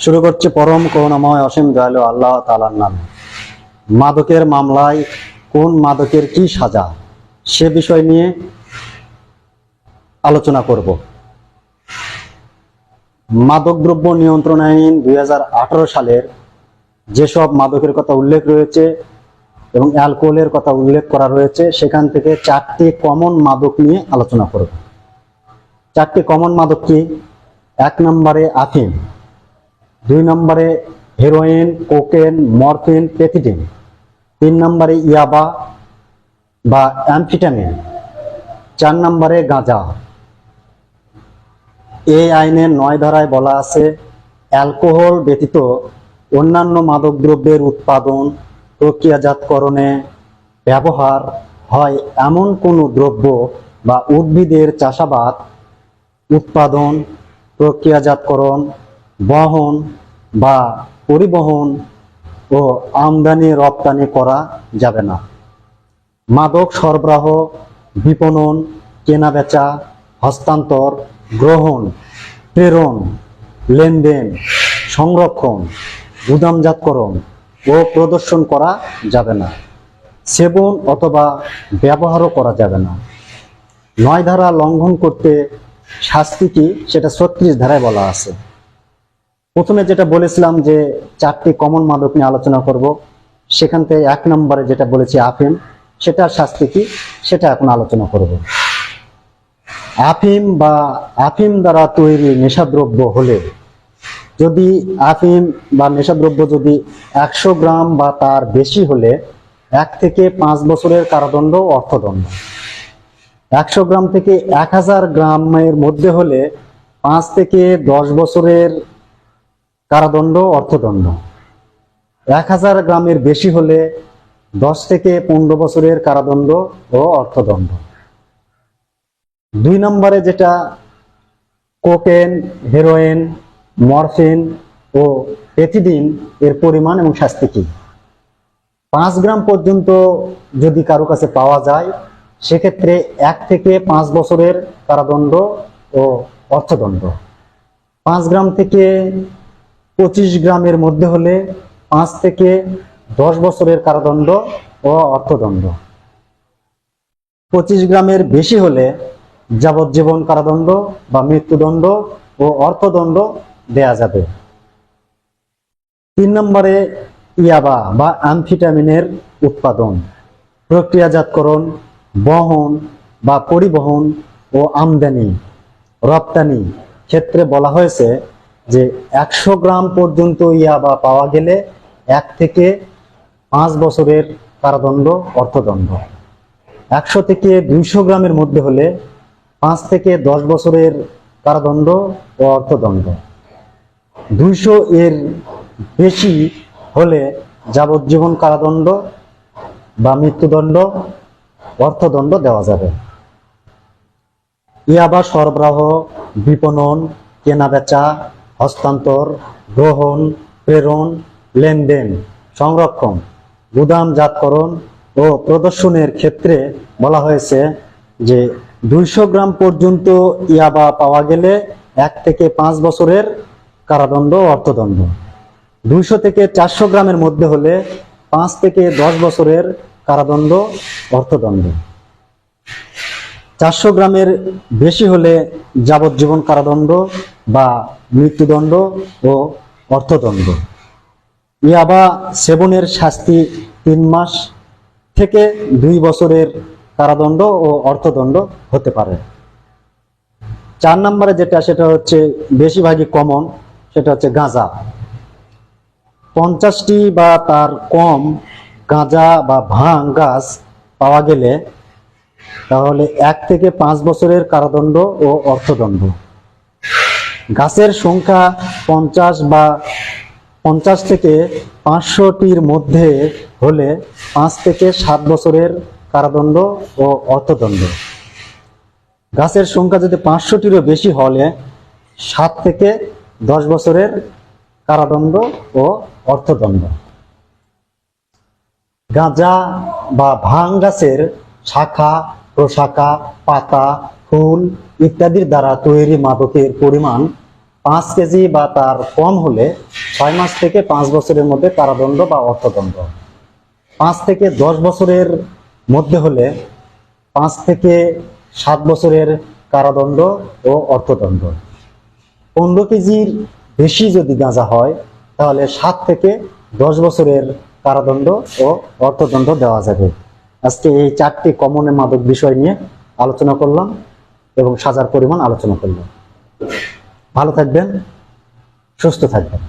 শুরু করছি পরম করুণাময় অসীম দয়ালু আল্লাহ তাআলার নামে। মাদকের মামলায় কোন মাদকের কি সাজা, সে বিষয় নিয়ে আলোচনা করব। মাদকদ্রব্য নিয়ন্ত্রণ আইন 2018 সালের যেসব মাদকের কথা উল্লেখ রয়েছে এবং অ্যালকোহলের কথা উল্লেখ করা রয়েছে, সেখান থেকে 4টি কমন মাদক নিয়ে আলোচনা করব। 4টি কমন মাদক কি? 1 নম্বরে আফিম, 2 নম্বরে হেরোইন, কোকেন, মরফিন, পেথিডিন, 3 নম্বরে ইয়াবা বা অ্যামফেটামিন, 4 নম্বরে গাঁজা। এই আইনের 9 ধারায় বলা আছে, অ্যালকোহল ব্যতীত অন্যান্য মাদকদ্রব্যের উৎপাদন, প্রক্রিয়াজাতকরণে ব্যবহার হয় এমন কোনো দ্রব্য বা উদ্ভিদের চাষাবাদ, উৎপাদন, প্রক্রিয়াজাতকরণ, বহন বা পরিবহন ও আমদানি রপ্তানি করা যাবে না। মাদক সরবরাহ, বিপণন, কেনাবেচা, হস্তান্তর, গ্রহণ, প্রেরণ, লেনদেন, সংরক্ষণ, গুদামজাতকরণ ও প্রদর্শন করা যাবে না। সেবন অথবা ব্যবহারও করা যাবে না। 9 ধারা লঙ্ঘন করতে শাস্তি কি, সেটা 36 ধারায় বলা আছে। প্রথমে যেটা বলেছিলাম যে 4টি কমন মাদক নিয়ে আলোচনা করব, সেখান থেকে 1 নম্বরে যেটা বলেছি আফিম, সেটার শাস্তি কি সেটা এখন আলোচনা করব। আফিম বা আফিম দ্বারা তৈরি নেশাদ্রব্য হলে, যদি আফিম বা নেশাদ্রব্য যদি 100 গ্রাম বা তার বেশি হলে 1 থেকে 5 বছরের কারাদণ্ড, অর্থদণ্ড। 100 গ্রাম থেকে 1000 গ্রামের মধ্যে হলে 5 থেকে 10 বছরের কারাদণ্ড, অর্থদণ্ড। 1000 গ্রামের বেশি হলে 10 থেকে 15 বছরের কারাদণ্ড ও অর্থদণ্ড। 2 নম্বরে যেটা কোকেন, হেরোইন, মরফিন ও পেথিডিন, এর পরিমাণ এবং শাস্তি কি? 5 গ্রাম পর্যন্ত যদি কারো কাছে পাওয়া যায়, সেক্ষেত্রে 1 থেকে 5 বছরের কারাদণ্ড ও অর্থদণ্ড। 5 গ্রাম থেকে 25 গ্রামের মধ্যে হলে 5 থেকে 10 বছরের কারাদণ্ড ও অর্থদণ্ড। 25 গ্রামের বেশি হলে যাবজ্জীবন কারাদণ্ড বা মৃত্যুদণ্ড ও অর্থদণ্ড দেয়া যাবে। 3 নম্বরে ইয়াবা বা অ্যামফেটামিনের উৎপাদন, প্রক্রিয়াজাতকরণ, বহন বা পরিবহন ও আমদানি রপ্তানি ক্ষেত্রে বলা হয়েছে যে 100 গ্রাম পর্যন্ত ইয়াবা পাওয়া গেলে 1 থেকে 5 বছরের কারাদণ্ড, অর্থদণ্ড। 100 থেকে 200 গ্রামের মধ্যে হলে 5 থেকে 10 বছরের কারাদণ্ড ও অর্থদণ্ড। 200 এর বেশি হলে যাবজ্জীবন কারাদণ্ড বা মৃত্যুদণ্ড, অর্থদণ্ড দেওয়া যাবে। ইয়াবা সরবরাহ, বিপণন, কেনাবেচা, হস্তান্তর, গ্রহণ, প্রেরণ, লেনদেন, সংরক্ষণ, গুদামজাতকরণ ও প্রদর্শনের ক্ষেত্রে বলা হয়েছে যে 200 গ্রাম পর্যন্ত ইয়াবা পাওয়া গেলে 1 থেকে 5 বছরের কারাদণ্ড, অর্থদণ্ড। 200 থেকে 400 গ্রামের মধ্যে হলে 5 থেকে 10 বছরের কারাদণ্ড, অর্থদণ্ড। 400 গ্রামের বেশি হলে যাবজ্জীবন কারাদণ্ড বা মৃত্যুদণ্ড ও অর্থদণ্ড। ইয়াবা সেবনের শাস্তি 3 মাস থেকে 2 বছরের কারাদণ্ড ও অর্থদণ্ড হতে পারে। 4 নম্বরে যেটা, সেটা হচ্ছে বেশিরভাগই কমন, সেটা হচ্ছে গাঁজা। 50টি বা তার কম গাঁজা বা ভাং গাছ পাওয়া গেলে তাহলে 1 থেকে 5 বছরের কারাদণ্ড ও অর্থদণ্ড। গাছের সংখ্যা 50 থেকে 500টির মধ্যে হলে 5 থেকে 7 বছরের কারাদণ্ড ও অর্থদণ্ড। গাছের সংখ্যা যদি 500টিরও বেশি হলে 7 থেকে 10 বছরের কারাদণ্ড ও অর্থদণ্ড। গাঁজা বা ভাং গাছের শাখা, প্রশাখা, পাতা, ফুল ইত্যাদির দ্বারা তৈরি মাদকের পরিমাণ 5 কেজি বা তার কম হলে 6 মাস থেকে 5 বছরের মধ্যে কারাদণ্ড বা অর্থদণ্ড। 5 থেকে 10 বছরের মধ্যে হলে 5 থেকে 7 বছরের কারাদণ্ড ও অর্থদণ্ড। 15 কেজির বেশি যদি গাঁজা হয় তাহলে 7 থেকে 10 বছরের কারাদণ্ড ও অর্থদণ্ড দেওয়া যাবে। আজকে এই 4টি কমন মাদক বিষয় নিয়ে আলোচনা করলাম এবং সাজার পরিমাণ আলোচনা করলাম। ভালো থাকবেন, সুস্থ থাকবেন।